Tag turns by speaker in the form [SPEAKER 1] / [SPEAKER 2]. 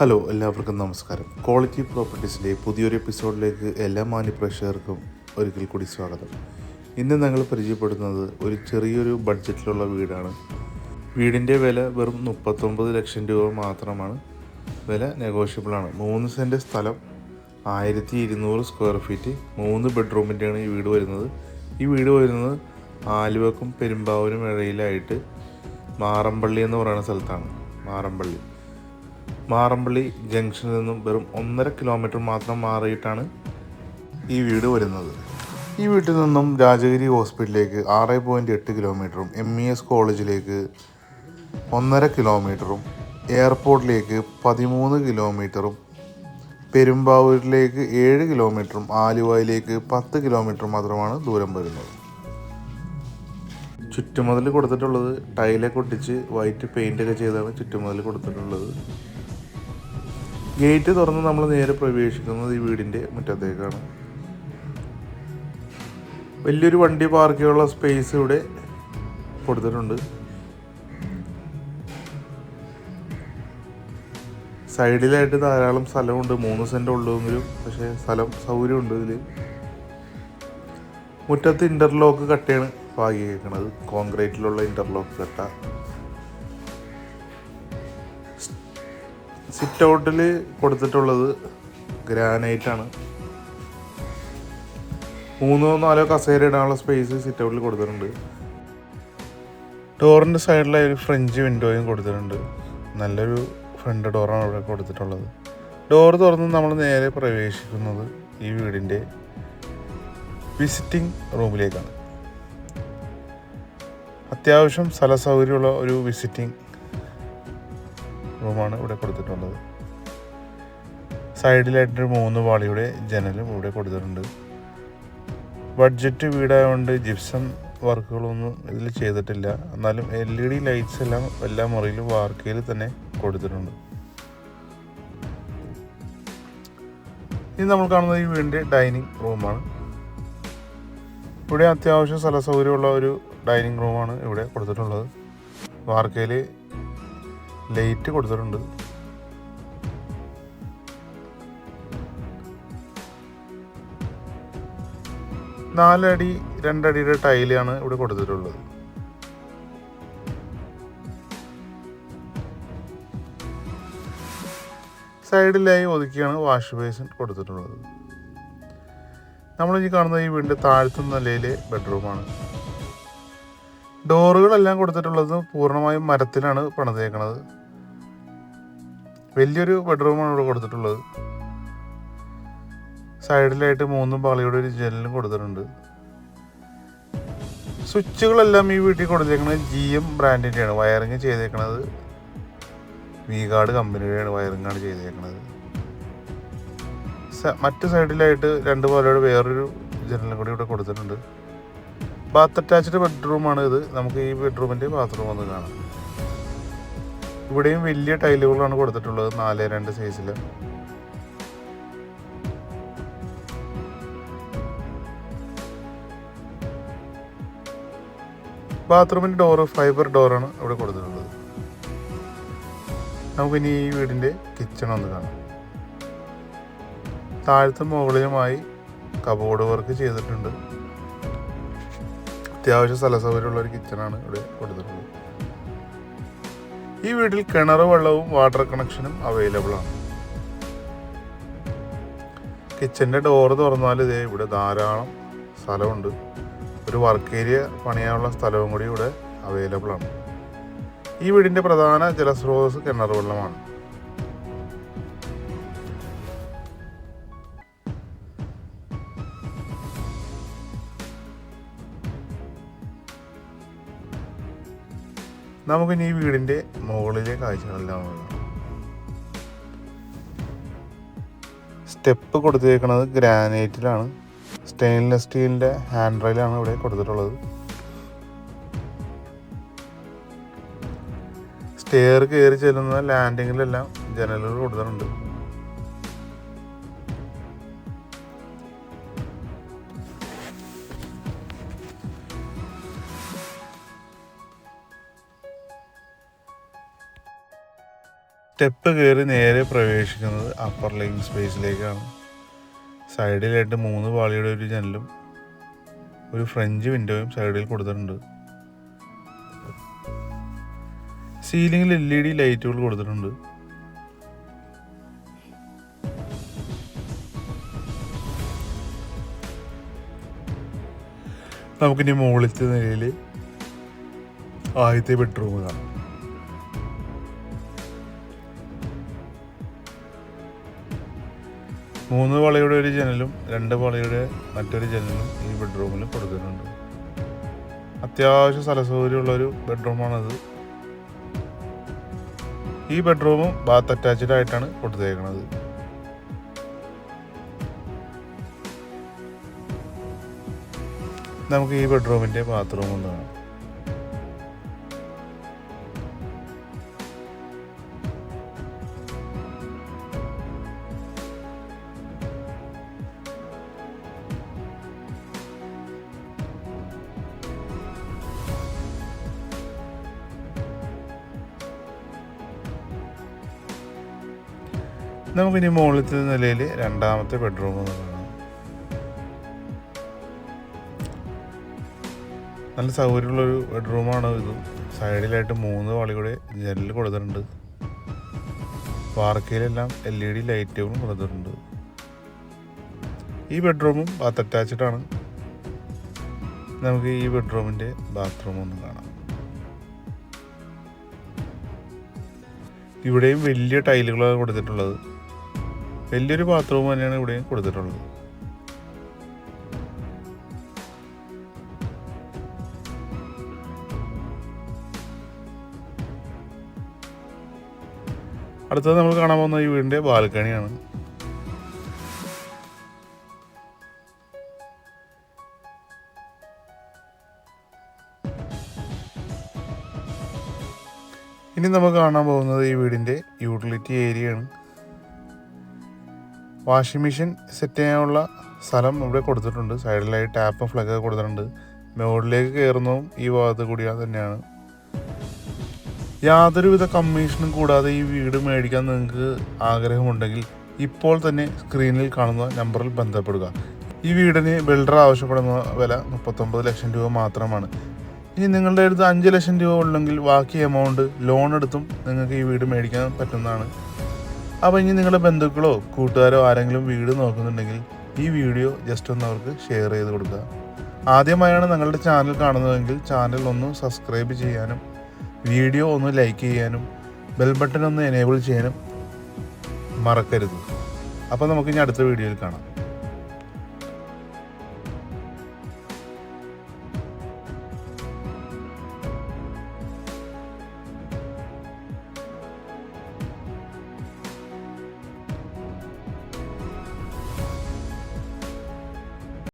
[SPEAKER 1] Hello, എല്ലാവർക്കും നമസ്കാരം. Quality പ്രോപ്പർട്ടീസിലെ പുതിയൊരു എപ്പിസോഡിലേക്ക് എല്ലാ മാന്യപ്രേക്ഷകർക്കും ഒരിക്കൽ കൂടി സ്വാഗതം. ഇന്ന് ഞങ്ങൾ പരിചയപ്പെടുന്നത് ഒരു ചെറിയൊരു ബഡ്ജറ്റിലുള്ള വീടാണ്. വീടിൻ്റെ വില വെറും 39 ലക്ഷം രൂപ മാത്രമാണ്. വില നെഗോഷ്യബിളാണ്. 3 സെൻറ്റ് സ്ഥലം, 1200 സ്ക്വയർ ഫീറ്റ്, 3 ബെഡ്റൂമിൻ്റെയാണ് ഈ വീട് വരുന്നത്. ഈ വീട് വരുന്നത് ആലുവക്കും പെരുമ്പാവൂരും ഇടയിലായിട്ട് മാറമ്പള്ളി എന്ന് പറയുന്ന സ്ഥലത്താണ്. മാറമ്പള്ളി ജംഗ്ഷനിൽ നിന്നും വെറും 1.5 കിലോമീറ്റർ മാത്രം മാറിയിട്ടാണ് ഈ വീട് വരുന്നത്. ഈ വീട്ടിൽ നിന്നും രാജഗിരി ഹോസ്പിറ്റലിലേക്ക് 6.8 കിലോമീറ്ററും MES കോളേജിലേക്ക് 1.5 കിലോമീറ്ററും എയർപോർട്ടിലേക്ക് 13 കിലോമീറ്ററും പെരുമ്പാവൂരിലേക്ക് 7 കിലോമീറ്ററും ആലുവയിലേക്ക് 10 കിലോമീറ്റർ മാത്രമാണ് ദൂരം വരുന്നത്. ചുറ്റുമതിൽ കൊടുത്തിട്ടുള്ളത് ടൈലൊക്കെ ഒട്ടിച്ച് വൈറ്റ് പെയിൻ്റൊക്കെ ചെയ്താണ് ചുറ്റുമതിൽ കൊടുത്തിട്ടുള്ളത്. ഗേറ്റ് തുറന്ന് നമ്മൾ നേരെ പ്രവേശിക്കുന്നത് ഈ വീടിൻ്റെ മുറ്റത്തേക്കാണ്. വലിയൊരു വണ്ടി പാർക്ക് ചെയ്യാനുള്ള സ്പേസ് ഇവിടെ കൊടുത്തിട്ടുണ്ട്. സൈഡിലായിട്ട് ധാരാളം സ്ഥലമുണ്ട്. 3 സെൻറ്റ് ഉള്ളൂവെങ്കിലും പക്ഷേ സ്ഥലം സൗകര്യമുണ്ട്. ഇതിൽ മുറ്റത്ത് ഇൻ്റർലോക്ക് കട്ടയാണ് പാകിയേക്കുന്നത്. കോൺക്രീറ്റിലുള്ള ഇൻ്റർലോക്ക് കട്ട. സിറ്റ് ഔട്ടിൽ കൊടുത്തിട്ടുള്ളത് ഗ്രാനൈറ്റാണ്. 3-4 കസേര ഇടാനുള്ള സ്പേസ് സിറ്റ് ഔട്ടിൽ കൊടുത്തിട്ടുണ്ട്. ഡോറിൻ്റെ സൈഡിലായി ഒരു ഫ്രഞ്ച് വിൻഡോയും കൊടുത്തിട്ടുണ്ട്. നല്ലൊരു ഫ്രണ്ട് ഡോറാണ് ഇവിടെ കൊടുത്തിട്ടുള്ളത്. ഡോർ തുറന്ന് നമ്മൾ നേരെ പ്രവേശിക്കുന്നത് ഈ വീടിൻ്റെ വിസിറ്റിംഗ് റൂമിലേക്കാണ്. അത്യാവശ്യം സ്ഥല സൗകര്യമുള്ള ഒരു വിസിറ്റിംഗ് റൂമാണ് ഇവിടെ കൊടുത്തിട്ടുള്ളത്. സൈഡിലായിട്ടൊരു 3 പാളിയുടെ ജനലും ഇവിടെ കൊടുത്തിട്ടുണ്ട്. ബഡ്ജറ്റ് വീടായതുകൊണ്ട് ജിപ്സം വർക്കുകളൊന്നും ഇതിൽ ചെയ്തിട്ടില്ല. എന്നാലും LED ലൈറ്റ്സ് എല്ലാം എല്ലാ മുറിയിലും വാർക്കയിൽ തന്നെ കൊടുത്തിട്ടുണ്ട്. ഇനി നമ്മൾ കാണുന്നത് ഈ വീടിൻ്റെ ഡൈനിങ് റൂമാണ്. ഇവിടെ അത്യാവശ്യം സ്ഥല സൗകര്യമുള്ള ഒരു ഡൈനിങ് റൂമാണ് ഇവിടെ കൊടുത്തിട്ടുള്ളത്. വാർക്കയിൽ ലൈറ്റ് കൊടുത്തിട്ടുണ്ട്. നാലടി 2 അടിയുടെ ടൈലാണ് ഇവിടെ കൊടുത്തിട്ടുള്ളത്. സൈഡിലായി ഒതുക്കിയാണ് വാഷ് ബേസിൻ കൊടുത്തിട്ടുള്ളത്. നമ്മളിനി കാണുന്നത് ഈ വീടിൻ്റെ താഴത്തെ നിലയിലെ ബെഡ്റൂമാണ്. ഡോറുകളെല്ലാം കൊടുത്തിട്ടുള്ളത് പൂർണ്ണമായും മരത്തിലാണ് പണിതേക്കുന്നത്. വലിയൊരു ബെഡ്റൂമാണ് ഇവിടെ കൊടുത്തിട്ടുള്ളത്. സൈഡിലായിട്ട് 3 പാളിയുടെ ഒരു ജനലും കൊടുത്തിട്ടുണ്ട്. സ്വിച്ചുകളെല്ലാം ഈ വീട്ടിൽ കൊടുത്തേക്കുന്നത് GM ബ്രാൻഡിൻ്റെയാണ്. വയറിങ് ചെയ്തേക്കുന്നത് V-Guard കമ്പനിയുടെയാണ് വയറിങ്ങാണ് ചെയ്തേക്കുന്നത്. മറ്റ് സൈഡിലായിട്ട് 2 പാളിയുടെ വേറൊരു ജനലും കൂടി ഇവിടെ കൊടുത്തിട്ടുണ്ട്. ബാത്ത് അറ്റാച്ച്ഡ് ബെഡ്റൂമാണ് ഇത്. നമുക്ക് ഈ ബെഡ്റൂമിൻ്റെ ബാത്റൂം ഒന്ന് കാണാം. ഇവിടെയും വലിയ ടൈലുകളാണ് കൊടുത്തിട്ടുള്ളത്, 4:2 സൈസിൽ. ബാത്റൂമിൻ്റെ ഡോറ് ഫൈബർ ഡോറാണ് ഇവിടെ കൊടുത്തിട്ടുള്ളത്. നമുക്കിനി ഈ വീടിൻ്റെ കിച്ചൺ ഒന്ന് കാണാം. താഴത്തും മുകളിലുമായി കബോർഡ് വർക്ക് ചെയ്തിട്ടുണ്ട്. അത്യാവശ്യം സ്ഥല സൗകര്യമുള്ള ഒരു കിച്ചണാണ് ഇവിടെ കൊടുത്തിട്ടുള്ളത്. ഈ വീട്ടിൽ കിണർ വെള്ളവും വാട്ടർ കണക്ഷനും അവൈലബിൾ ആണ്. കിച്ചൻ്റെ ഡോറ് തുറന്നാൽ ഇതേ ഇവിടെ ധാരാളം സ്ഥലമുണ്ട്. ഒരു വർക്ക് ഏരിയ പണിയാനുള്ള സ്ഥലവും കൂടി ഇവിടെ അവൈലബിൾ ആണ്. ഈ വീടിൻ്റെ പ്രധാന ജലസ്രോതസ് കിണർ വെള്ളമാണ്. നമുക്കിനി ഈ വീടിൻ്റെ മുകളിലെ കാഴ്ചകളെല്ലാം നോക്കാം. സ്റ്റെപ്പ് കൊടുത്തേക്കുന്നത് ഗ്രാനൈറ്റിലാണ്. സ്റ്റെയിൻലെസ് സ്റ്റീലിൻ്റെ ഹാൻഡ് റെയിലാണ് ഇവിടെ കൊടുത്തിട്ടുള്ളത്. സ്റ്റെയർ കയറി ചെല്ലുന്ന ലാൻഡിങ്ങിലെല്ലാം ജനലുകൾ കൊടുത്തിട്ടുണ്ട്. സ്റ്റെപ്പ് കയറി നേരെ പ്രവേശിക്കുന്നത് അപ്പർ ലിവിംഗ് സ്പേസിലേക്കാണ്. സൈഡിലായിട്ട് 3 പാളിയുടെ ഒരു ജനലും ഒരു ഫ്രഞ്ച് വിൻഡോയും സൈഡിൽ കൊടുത്തിട്ടുണ്ട്. സീലിംഗിൽ LED ലൈറ്റുകൾ കൊടുത്തിട്ടുണ്ട്. നമുക്കിനി മുകളിലത്തെ നിലയിൽ ആദ്യത്തെ ബെഡ്റൂം കാണാം. മൂന്ന് വളയുടെ ഒരു ജനലും 2 വളയുടെ മറ്റൊരു ജനലും ഈ ബെഡ്റൂമിൽ കൊടുത്തിട്ടുണ്ട്. അത്യാവശ്യം സ്ഥലസൗകര്യമുള്ളൊരു ബെഡ്റൂമാണത്. ഈ ബെഡ്റൂമും ബാത്ത് അറ്റാച്ച്ഡ് ആയിട്ടാണ് കൊടുത്തേക്കുന്നത്. നമുക്ക് ഈ ബെഡ്റൂമിൻ്റെ ബാത്റൂം ഒന്ന് കാണാം. നമുക്കിനി മുകളിലത്തെ നിലയിൽ രണ്ടാമത്തെ ബെഡ്റൂം ഒന്ന് കാണാം. നല്ല സൗകര്യമുള്ളൊരു ബെഡ്റൂമാണ് ഇത്. സൈഡിലായിട്ട് 3 വളയുടെ ജനൽ കൊടുത്തിട്ടുണ്ട്. വാർക്കയിലെല്ലാം LED ലൈറ്റുകളും കൊടുത്തിട്ടുണ്ട്. ഈ ബെഡ്റൂമും ബാത്ത് അറ്റാച്ച്ഡ് ആണ്. നമുക്ക് ഈ ബെഡ്റൂമിൻ്റെ ബാത്റൂം ഒന്ന് കാണാം. ഇവിടെയും വലിയ ടൈലുകളാണ് കൊടുത്തിട്ടുള്ളത്. വലിയൊരു ബാത്റൂം തന്നെയാണ് ഇവിടെയും കൊടുത്തിട്ടുള്ളത്. അടുത്തത് നമ്മൾ കാണാൻ പോകുന്ന ഈ വീടിൻ്റെ ബാൽക്കണിയാണ്. ഇനി നമുക്ക് കാണാൻ പോകുന്നത് ഈ വീടിൻ്റെ യൂട്ടിലിറ്റി ഏരിയയാണ്. വാഷിംഗ് മെഷീൻ സെറ്റ് ചെയ്യാനുള്ള സ്ഥലം ഇവിടെ കൊടുത്തിട്ടുണ്ട്. സൈഡിലായി ടാപ്പും ഫ്ലഗൊക്കെ കൊടുത്തിട്ടുണ്ട്. മുകളിലേക്ക് കയറുന്നതും ഈ ഭാഗത്ത് കൂടിയാ തന്നെയാണ്. യാതൊരുവിധ കമ്മീഷനും കൂടാതെ ഈ വീട് മേടിക്കാൻ നിങ്ങൾക്ക് ആഗ്രഹമുണ്ടെങ്കിൽ ഇപ്പോൾ തന്നെ സ്ക്രീനിൽ കാണുന്ന നമ്പറിൽ ബന്ധപ്പെടുക. ഈ വീടിന് ബിൽഡർ ആവശ്യപ്പെടുന്ന വില 39 ലക്ഷം രൂപ മാത്രമാണ്. ഇനി നിങ്ങളുടെ അടുത്ത് 5 ലക്ഷം രൂപ ഉണ്ടെങ്കിൽ ബാക്കി എമൗണ്ട് ലോൺ എടുത്തും നിങ്ങൾക്ക് ഈ വീട് മേടിക്കാൻ പറ്റുന്നതാണ്. അപ്പോൾ ഇനി നിങ്ങളുടെ ബന്ധുക്കളോ കൂട്ടുകാരോ ആരെങ്കിലും വീട് നോക്കുന്നുണ്ടെങ്കിൽ ഈ വീഡിയോ ജസ്റ്റ് ഒന്ന് അവർക്ക് ഷെയർ ചെയ്ത് കൊടുക്കുക. ആദ്യമായാണ് നിങ്ങളുടെ ചാനൽ കാണുന്നതെങ്കിൽ ചാനൽ ഒന്ന് സബ്സ്ക്രൈബ് ചെയ്യാനും വീഡിയോ ഒന്ന് ലൈക്ക് ചെയ്യാനും ബെൽ ബട്ടൺ ഒന്ന് എനേബിൾ ചെയ്യാനും മറക്കരുത്. അപ്പോൾ നമുക്കിനി അടുത്ത വീഡിയോയിൽ കാണാം.